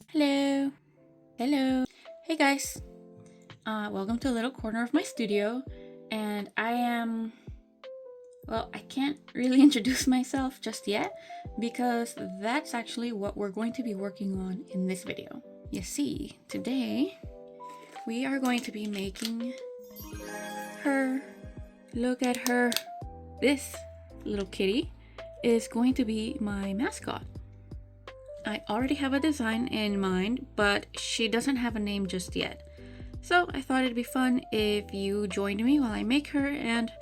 Hello. Hello. Hey guys. Welcome to a little corner of my studio. And I can't really introduce myself just yet because that's actually what we're going to be working on in this video. You see, today we are going to be making her. Look at her. This little kitty is going to be my mascot. I already have a design in mind, but she doesn't have a name just yet. So I thought it'd be fun if you joined me while I make her, and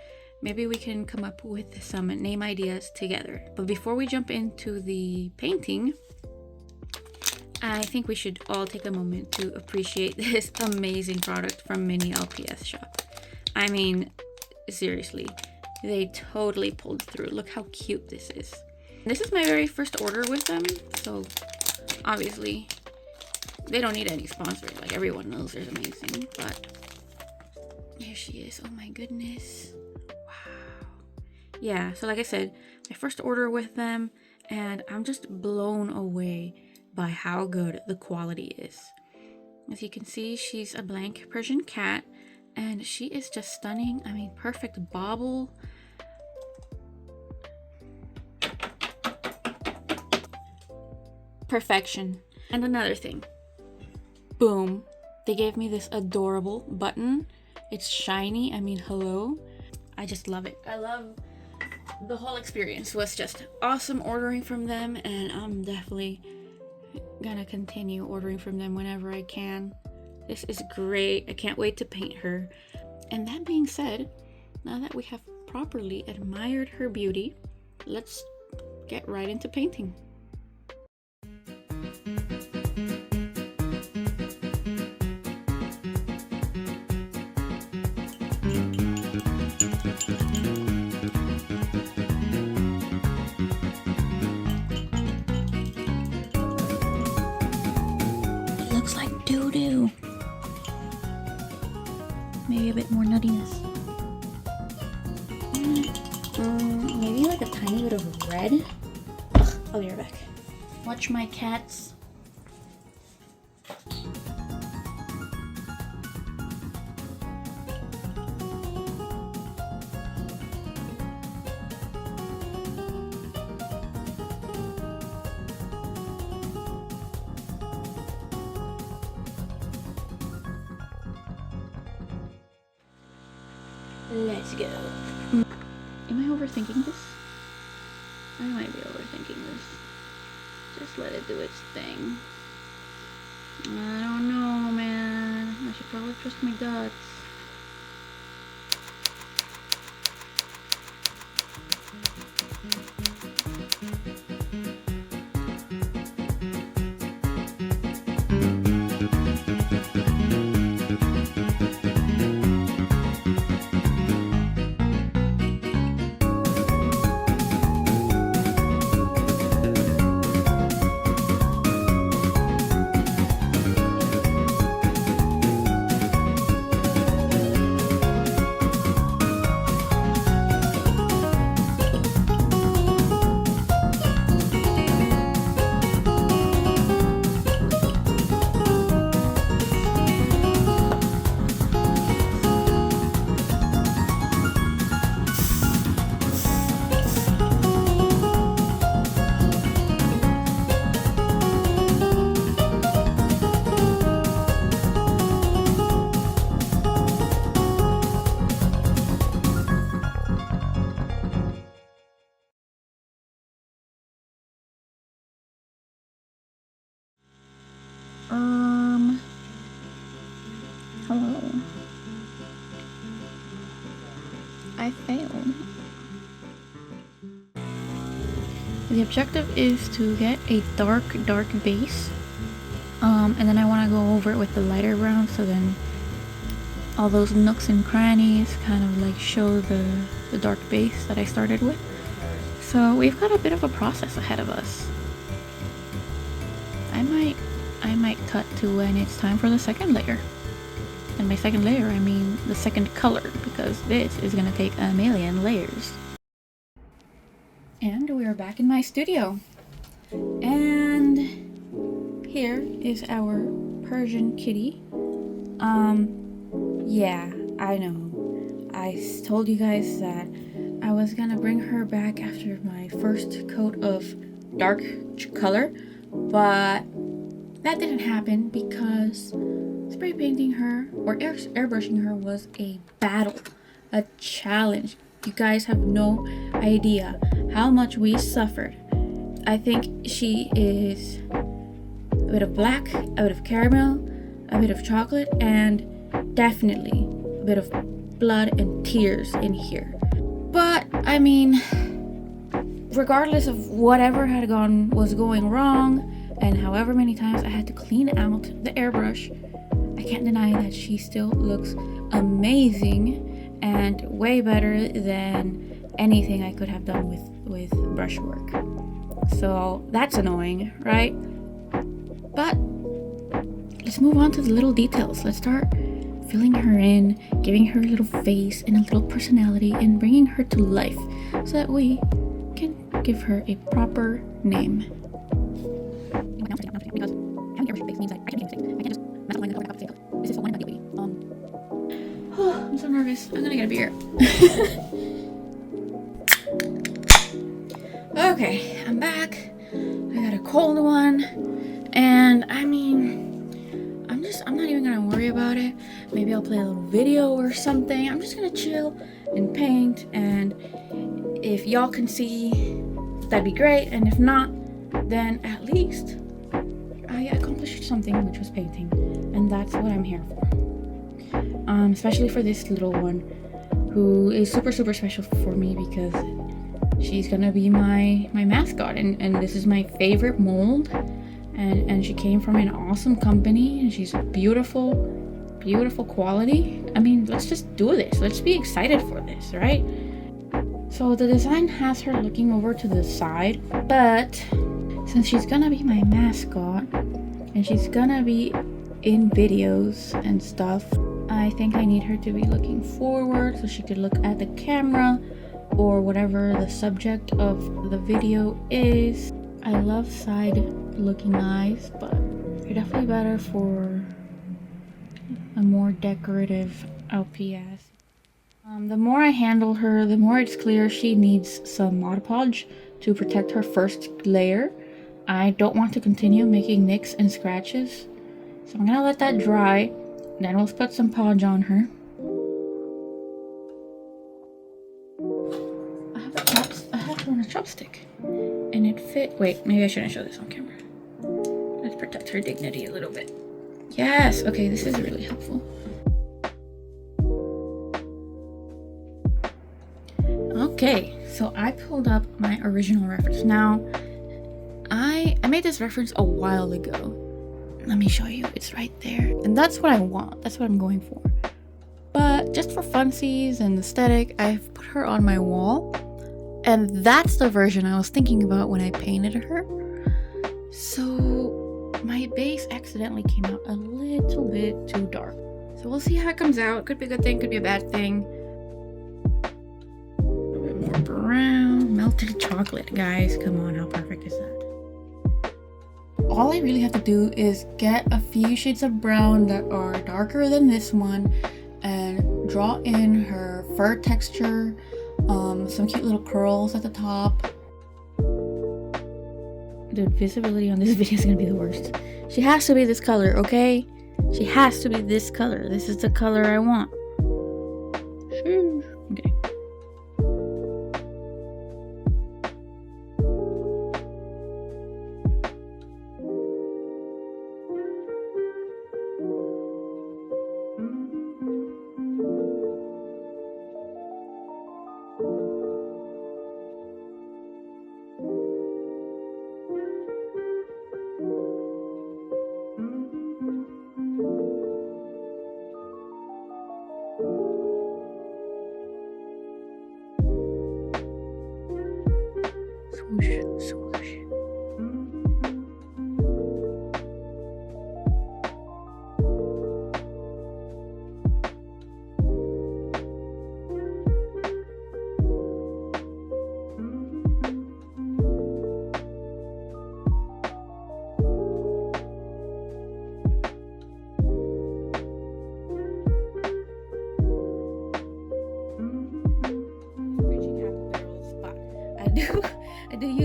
maybe we can come up with some name ideas together. But before we jump into the painting, I think we should all take a moment to appreciate this amazing product from Mini LPS shop. I mean, seriously, they totally pulled through. Look how cute this is. This is my very first order with them, so obviously they don't need any sponsors. Like, everyone knows they're amazing, but here she is. Oh my goodness. Wow. Yeah, so like I said, my first order with them, and I'm just blown away by how good the quality is. As you can see, she's a blank Persian cat, and she is just stunning. I mean, perfect bobble. Perfection. And another thing, boom, they gave me this adorable button. It's shiny. I mean, hello. I just love it. I love the whole experience. Was just awesome ordering from them, and I'm definitely gonna continue ordering from them whenever I can. This is great. I can't wait to paint her. And that being said, now that we have properly admired her beauty, let's get right into painting. Looks like doo-doo. Maybe a bit more nuttiness. Maybe like a tiny bit of red. Ugh, I'll be right back. Watch my cats. Let's go. Am I overthinking this? I might be overthinking this. Just let it do its thing. I don't know, man. I should probably trust my guts. Hello. I failed. The objective is to get a dark base. And then I want to go over it with the lighter brown, so then all those nooks and crannies kind of like show the dark base that I started with. So we've got a bit of a process ahead of us. I might cut to when it's time for the second layer. And by second layer, I mean the second color, because this is gonna take a million layers. And we're back in my studio. And here is our Persian kitty. Yeah, I know. I told you guys that I was gonna bring her back after my first coat of dark color, but that didn't happen because spray painting her or airbrushing her was a battle, a challenge. You guys have no idea how much we suffered. I think she is a bit of black, a bit of caramel, a bit of chocolate, and definitely a bit of blood and tears in here. But I mean, regardless of whatever was going wrong, and however many times I had to clean out the airbrush, I can't deny that she still looks amazing and way better than anything I could have done with brushwork. So that's annoying, right? But let's move on to the little details. Let's start filling her in, giving her a little face and a little personality, and bringing her to life so that we can give her a proper name. Because having airbrush face means that I can make mistakes. I can't just mess up my without saying it. This is so one and done lately. I'm so nervous. I'm gonna get a beer. Okay, I'm back. I got a cold one, and I mean, I'm not even gonna worry about it. Maybe I'll play a little video or something. I'm just gonna chill and paint, and if y'all can see, that'd be great, and if not, then at least I accomplished something, which was painting, and that's what I'm here for. Especially for this little one, who is super special for me because she's gonna be my mascot, and this is my favorite mold, and she came from an awesome company, and she's beautiful quality. I mean, let's just do this. Let's be excited for this, right? So the design has her looking over to the side, but since she's gonna be my mascot and she's gonna be in videos and stuff, I think I need her to be looking forward so she could look at the camera or whatever the subject of the video is. I love side looking eyes, but they're definitely better for a more decorative LPS. The more I handle her, the more it's clear she needs some Mod Podge to protect her first layer. I don't want to continue making nicks and scratches, so I'm gonna let that dry, then we'll put some podge on her. I have her on a chopstick, and it fit. Wait, maybe I shouldn't show this on camera. Let's protect her dignity a little bit. Yes, okay, this is really helpful. Okay, so I pulled up my original reference. Now, I made this reference a while ago. Let me show you, it's right there. And that's what I want, that's what I'm going for. But just for funsies and aesthetic, I've put her on my wall. And that's the version I was thinking about when I painted her. So my base accidentally came out a little bit too dark. So we'll see how it comes out. Could be a good thing, could be a bad thing. A bit more brown, melted chocolate, guys. Come on, how perfect is that? All I really have to do is get a few shades of brown that are darker than this one and draw in her fur texture, some cute little curls at the top. The visibility on this video is gonna be the worst. She has to be this color, okay? She has to be this color. This is the color I want. Okay.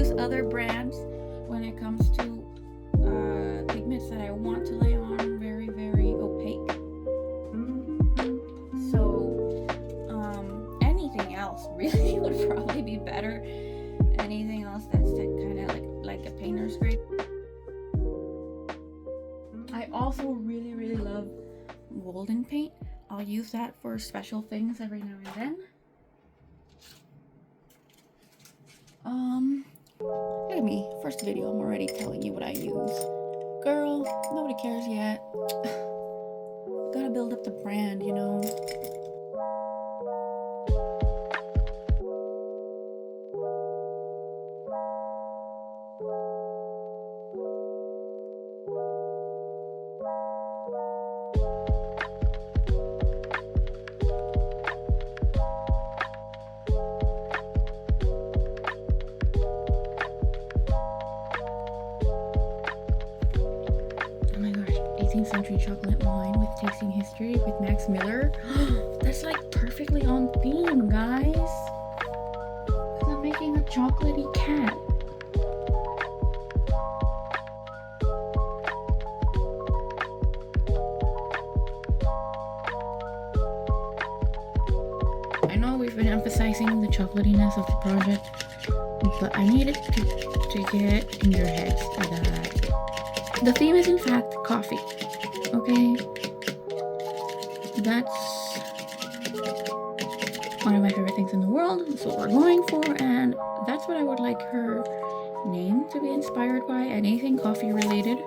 use other brands when it comes to pigments that I want to lay on very, very opaque. So anything else really would probably be better. Anything else that's kind of like a painter's grade. I also really, really love golden paint. I'll use that for special things every now and then. Look at me, first video, I'm already telling you what I use. Girl, nobody cares yet. Gotta build up the brand, you know. Oh my gosh, 18th century chocolate wine with tasting history with Max Miller. That's like perfectly on theme, guys. Because I'm making a chocolatey cat. I know we've been emphasizing the chocolatiness of the project, but I needed to get in your heads that the theme is in fact coffee. Okay? That's one of my favorite things in the world. That's what we're going for, and that's what I would like her name to be inspired by. Anything coffee related.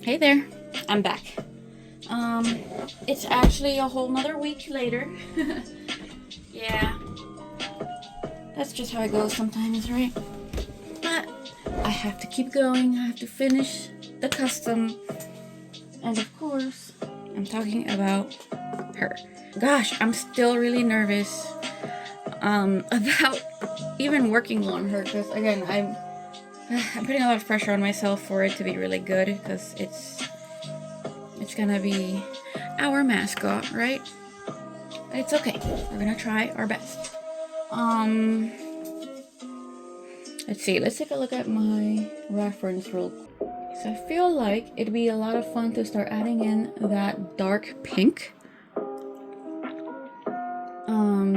Hey there, I'm back. It's actually a whole nother week later. Yeah, that's just how it goes sometimes, right? But I have to keep going. I have to finish the custom. And of course, I'm talking about her. Gosh, I'm still really nervous about even working on her, because again, I'm putting a lot of pressure on myself for it to be really good, because it's gonna be our mascot, right? But it's okay. We're gonna try our best. Let's see. Let's take a look at my reference real quick. So I feel like it'd be a lot of fun to start adding in that dark pink.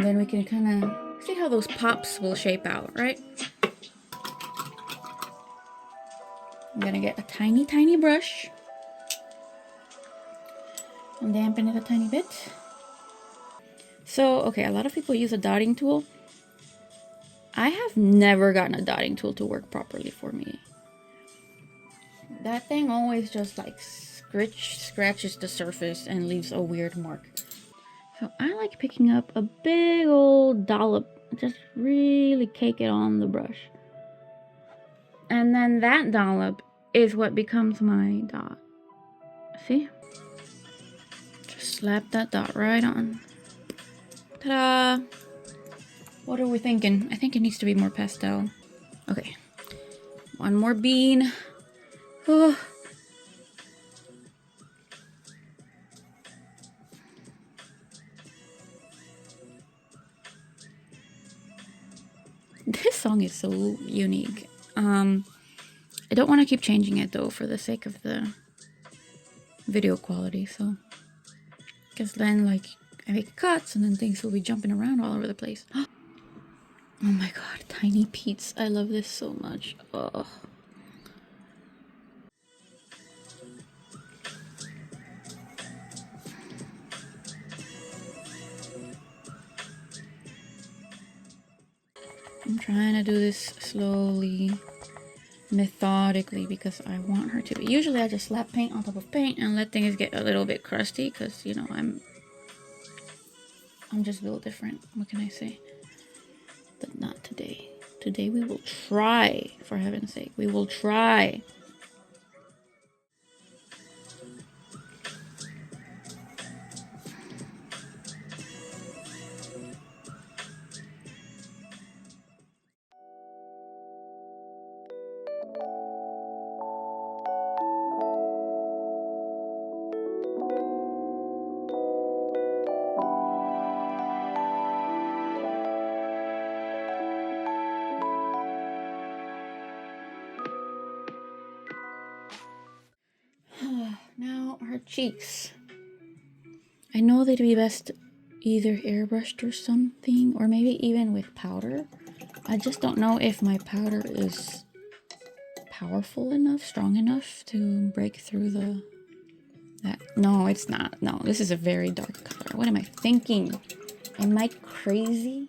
Then we can kind of see how those pops will shape out, right? I'm gonna get a tiny, tiny brush and dampen it a tiny bit. So, okay, a lot of people use a dotting tool. I have never gotten a dotting tool to work properly for me. That thing always just like scratches the surface and leaves a weird mark. So I like picking up a big old dollop, just really cake it on the brush. And then that dollop is what becomes my dot. See? Just slap that dot right on. Ta-da! What are we thinking? I think it needs to be more pastel. Okay. One more bean. Oh. This song is so unique. I don't want to keep changing it though for the sake of the video quality, so because then like I make cuts and then things will be jumping around all over the place. Oh my god, Tiny Pete's. I love this so much. Oh. I'm trying to do this slowly, methodically, because I want her to be. Usually I just slap paint on top of paint and let things get a little bit crusty, because you know I'm just built different. What can I say? But not today. Today we will try, for heaven's sake. We will try. Now her cheeks. I know they'd be best either airbrushed or something, or maybe even with powder. I just don't know if my powder is powerful enough, strong enough to break through that. No, it's not. No, this is a very dark color. What am I thinking? Am I crazy?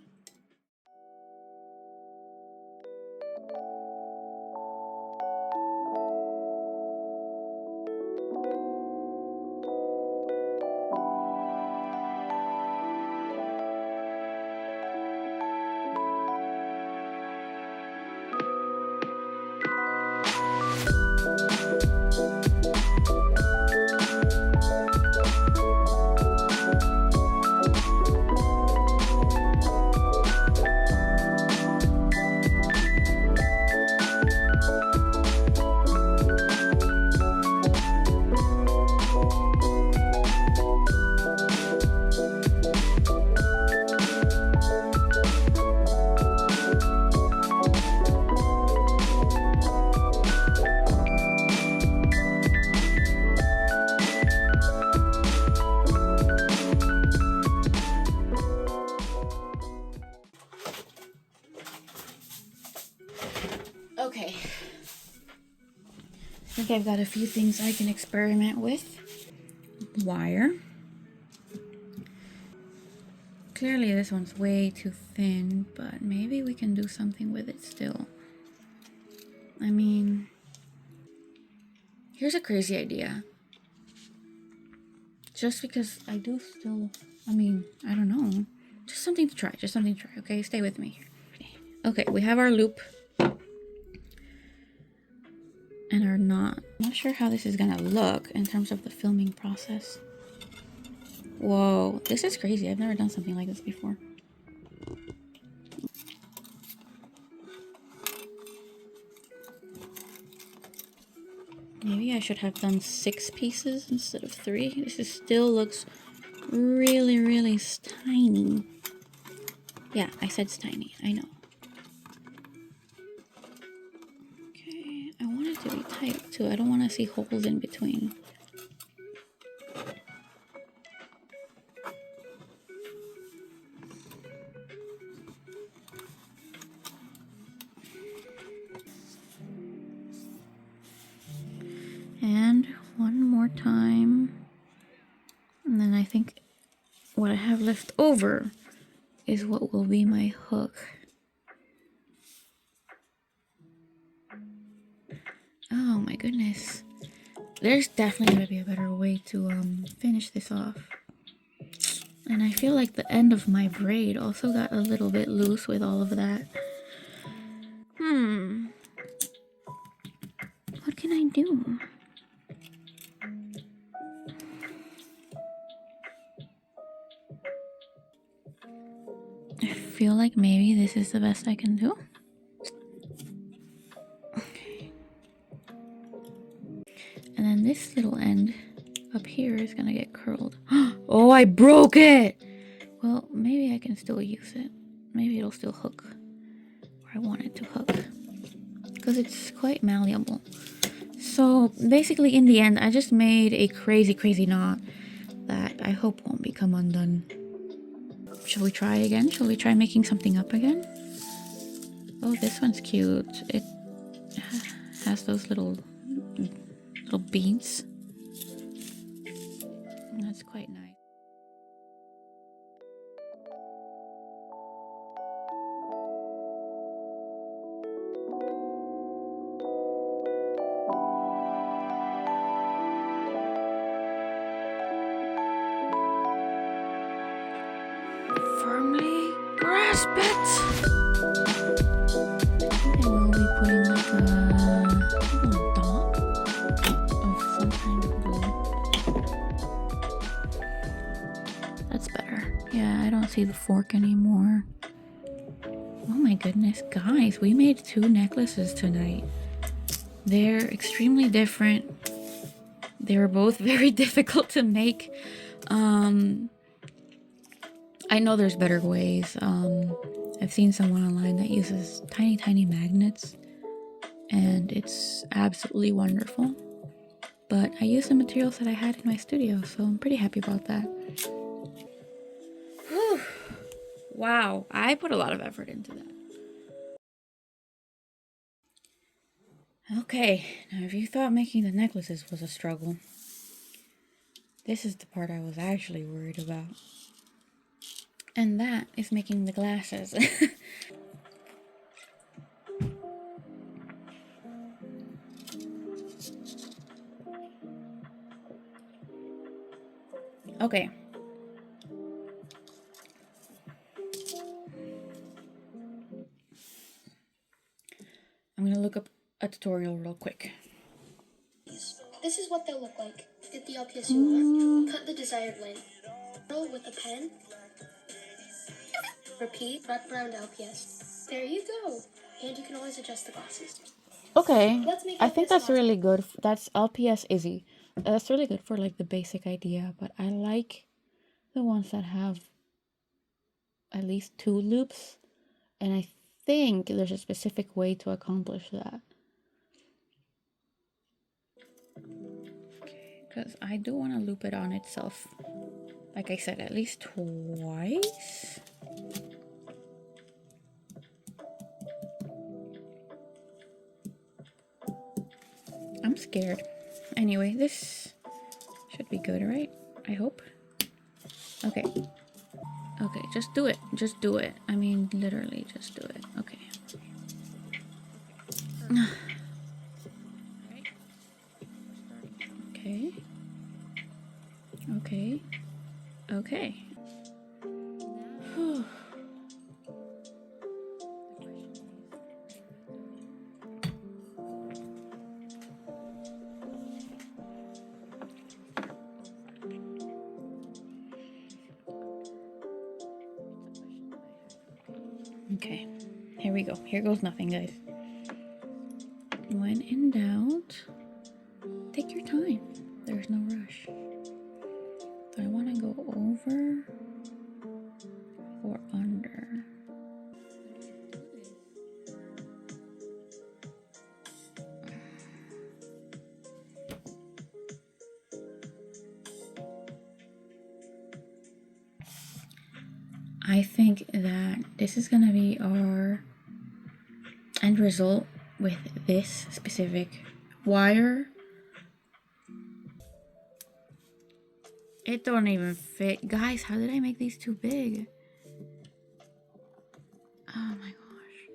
Okay. I think I've got a few things I can experiment with. Wire. Clearly this one's way too thin, but maybe we can do something with it still. I mean, here's a crazy idea. Just because I do still, I mean, I don't know. Just something to try, okay? Stay with me. Okay, we have our loop. And our knot. I'm not sure how this is gonna look in terms of the filming process. Whoa, this is crazy. I've never done something like this before. Maybe I should have done 6 pieces instead of 3. This still looks really, really tiny. Yeah, I said tiny. I know. Okay, I want it to be tight too. I don't want to see holes in between. And one more time. And then I think what I have left over is what will be my hook. Oh my goodness. There's definitely gonna be a better way to finish this off. And I feel like the end of my braid also got a little bit loose with all of that. What can I do? I feel like maybe this is the best I can do. Okay. And this little end up here is gonna get curled. Oh, I broke it! Well, maybe I can still use it. Maybe it'll still hook where I want it to hook. Because it's quite malleable. So basically in the end, I just made a crazy knot that I hope won't become undone. Shall we try again? Shall we try making something up again? Oh, this one's cute. It has those little beads. That's quite nice. Firmly grasp it! I will be putting like a little dot of some kind of glue. That's better. Yeah, I don't see the fork anymore. Oh my goodness, guys, we made 2 necklaces tonight. They're extremely different. They were both very difficult to make. I know there's better ways. I've seen someone online that uses tiny magnets, and it's absolutely wonderful. But I used the materials that I had in my studio, so I'm pretty happy about that. Whew. Wow, I put a lot of effort into that. Okay, now if you thought making the necklaces was a struggle, this is the part I was actually worried about. And that is making the glasses. Okay. I'm gonna look up a tutorial real quick. This is what they'll look like. Get the LPS you want. Cut the desired length. Roll with a pen. Repeat. Wrap around LPS. There you go. And you can always adjust the glasses. Okay, Let's make I think LPS that's glasses. really good. That's LPS Izzy. That's really good for like the basic idea, but I like the ones that have at least 2 loops, and I think there's a specific way to accomplish that. Because I do want to loop it on itself. Like I said, at least twice. I'm scared. Anyway, this should be good, right? I hope. Okay. Okay, just do it. Just do it. I mean, literally, just do it. Okay. Okay. Okay. Okay. Okay, here we go. Here goes nothing, guys. When in doubt, take your time. There's no rush. Do I want to go over or under? I think that this is gonna be our end result with this specific wire. It don't even fit. Guys, how did I make these too big? Oh my gosh.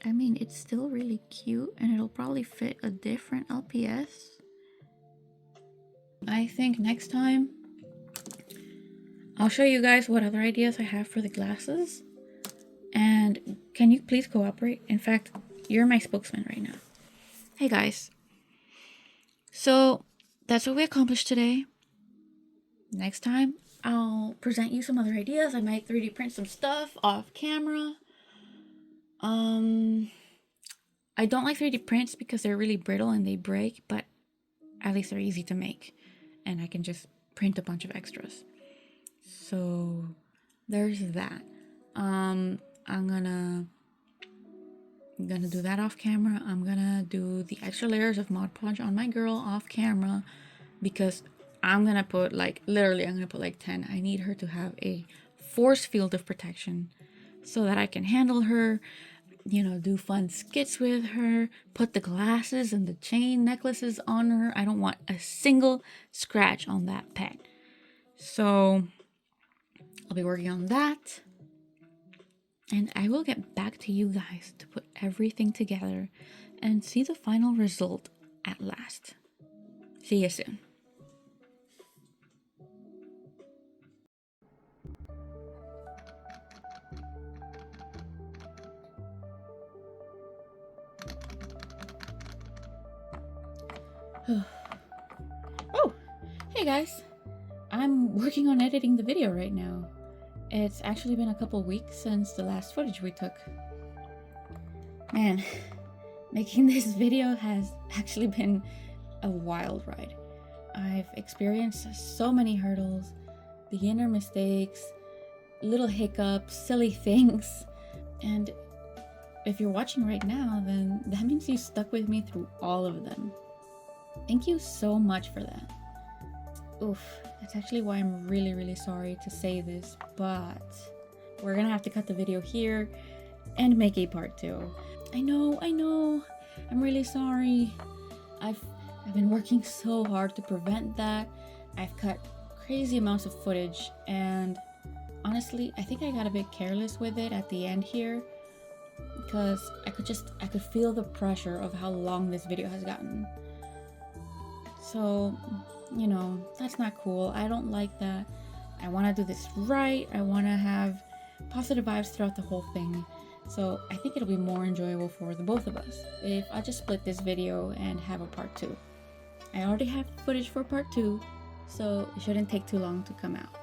I mean, it's still really cute and it'll probably fit a different LPS. I think next time I'll show you guys what other ideas I have for the glasses. And can you please cooperate? In fact, you're my spokesman right now. Hey guys. So that's what we accomplished today. Next time, I'll present you some other ideas. I might 3D print some stuff off camera. I don't like 3D prints because they're really brittle and they break, but at least they're easy to make. And I can just print a bunch of extras. So there's that. I'm gonna do that off camera. I'm gonna do the extra layers of Mod Podge on my girl off camera because I'm gonna put like, literally I'm gonna put like 10. I need her to have a force field of protection so that I can handle her, you know, do fun skits with her, put the glasses and the chain necklaces on her. I don't want a single scratch on that pet. So I'll be working on that. And I will get back to you guys to put everything together and see the final result at last. See you soon. Oh, hey guys. I'm working on editing the video right now. It's actually been a couple weeks since the last footage we took. Man, making this video has actually been a wild ride. I've experienced so many hurdles, beginner mistakes, little hiccups, silly things, and if you're watching right now, then that means you stuck with me through all of them. Thank you so much for that. Oof, that's actually why I'm really sorry to say this, but we're gonna have to cut the video here and make a part 2. I know, I'm really sorry. I've been working so hard to prevent that. I've cut crazy amounts of footage, and honestly, I think I got a bit careless with it at the end here because I could feel the pressure of how long this video has gotten. So, you know, that's not cool. I don't like that. I want to do this right. I want to have positive vibes throughout the whole thing. So I think it'll be more enjoyable for the both of us if I just split this video and have a part 2. I already have footage for part 2, so it shouldn't take too long to come out.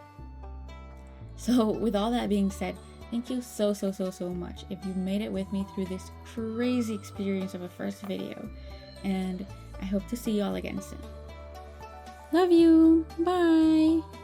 So with all that being said, thank you so much if you made it with me through this crazy experience of a first video, and I hope to see you all again soon. Love you. Bye.